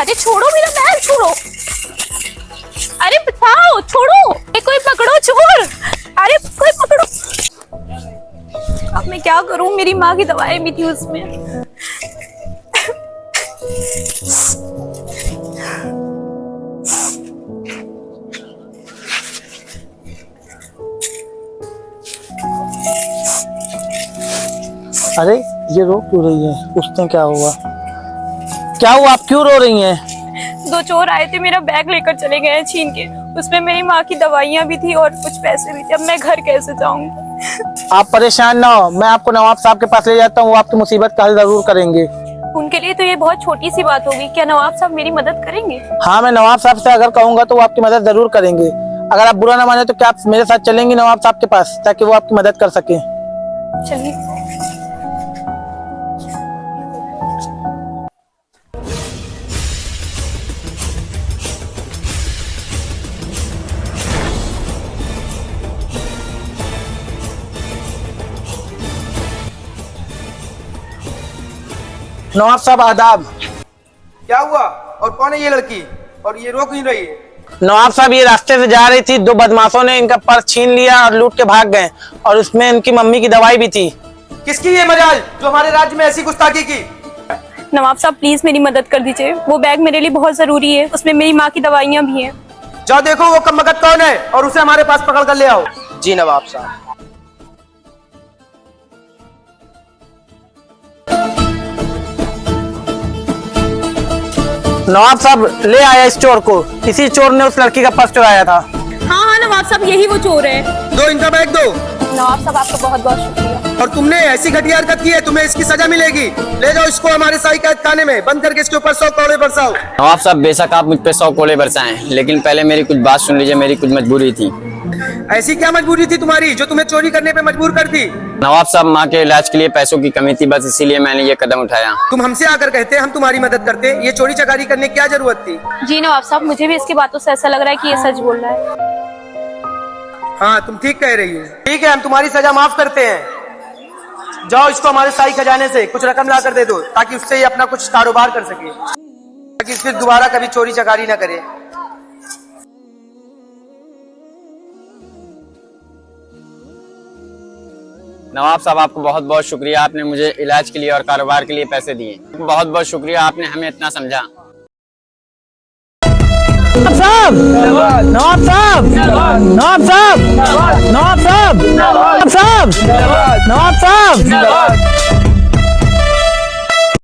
अरे छोड़ो मेरा बैग, छोड़ो। अरे बचाओ, छोड़ो। कोई पकड़ो चोर। अरे कोई पकड़ो। अब मैं क्या करूं, मेरी माँ की दवाएं भी थी उसमें। अरे ये रो क्यों रही है? पूछते हैं क्या हुआ। क्या हुआ, आप क्यों रो रही हैं? 2 चोर आए थे, मेरा बैग लेकर चले गए हैं छीन के। उसमें मेरी माँ की दवाइयाँ भी थी और कुछ पैसे भी थे। अब मैं घर कैसे जाऊंगी? आप परेशान ना हो, मैं आपको नवाब साहब के पास ले जाता हूँ, वो आपकी मुसीबत का हल जरूर करेंगे। उनके लिए तो ये बहुत छोटी सी बात होगी। क्या नवाब साहब मेरी मदद करेंगे? हाँ, मैं नवाब साहब से अगर कहूँगा तो वो आपकी मदद जरूर करेंगे। अगर आप बुरा ना माने तो क्या आप मेरे साथ चलेंगी नवाब साहब के पास, ताकि वो आपकी मदद कर सके? चलिए। नवाब साहब आदाब। क्या हुआ और कौन है ये लड़की और ये रो क्यों रही है? नवाब साहब ये रास्ते से जा रही थी, 2 बदमाशों ने इनका पर्स छीन लिया और लूट के भाग गए, और उसमें इनकी मम्मी की दवाई भी थी। किसकी ये मजाल जो हमारे राज्य में ऐसी गुस्ताखी की? नवाब साहब प्लीज मेरी मदद कर दीजिए। वो बैग मेरे लिए बहुत जरूरी है, उसमें मेरी माँ की दवाइयाँ भी हैं। जाओ देखो वो कमबख्त कौन है और उसे हमारे पास पकड़ कर ले आओ। जी नवाब साहब। नवाब साहब ले आया इस चोर को। किसी चोर ने उस लड़की का पर्स चुराया था। हाँ हाँ नवाब साहब, यही वो चोर है। दो इनका बैग दो। नवाब साहब आपका बहुत बहुत शुक्रिया। और तुमने ऐसी घटिया हरकत की है, तुम्हें इसकी सजा मिलेगी। ले जाओ इसको हमारे शाही कैद खाने में बंद करके इसके ऊपर 100 कोड़े बरसाओ। नवाब साहब बेशक आप मुझ पे 100 कोड़े बरसाएं, लेकिन पहले मेरी कुछ बात सुन लीजिए। मेरी कुछ मजबूरी थी। ऐसी क्या मजबूरी थी तुम्हारी जो तुम्हें चोरी करने पे मजबूर कर दी? नवाब साहब माँ के इलाज के लिए पैसों की कमी थी, बस इसीलिए मैंने ये कदम उठाया। तुम हमसे आकर कहते हम तुम्हारी मदद करते, ये चोरी चकारी करने की क्या जरूरत थी? जी नवाब साहब, मुझे भी इसकी बातों से ऐसा लग रहा है कि ये सच बोल रहा है। हाँ तुम ठीक कह रही हो। ठीक है, हम तुम्हारी सजा माफ करते हैं। जाओ इसको हमारे शाही खजाने से कुछ रकम ला कर दे दो, ताकि उससे ये अपना कुछ कारोबार कर सके, ताकि फिर दोबारा कभी चोरी चकारी ना करे। नवाब साहब आपको बहुत बहुत शुक्रिया, आपने मुझे इलाज के लिए और कारोबार के लिए पैसे दिए। बहुत बहुत शुक्रिया, आपने हमें इतना समझा। नवाब साहब, नवाब साहब, नवाब साहब, नवाब साहब, नवाब साहब, नवाब साहब।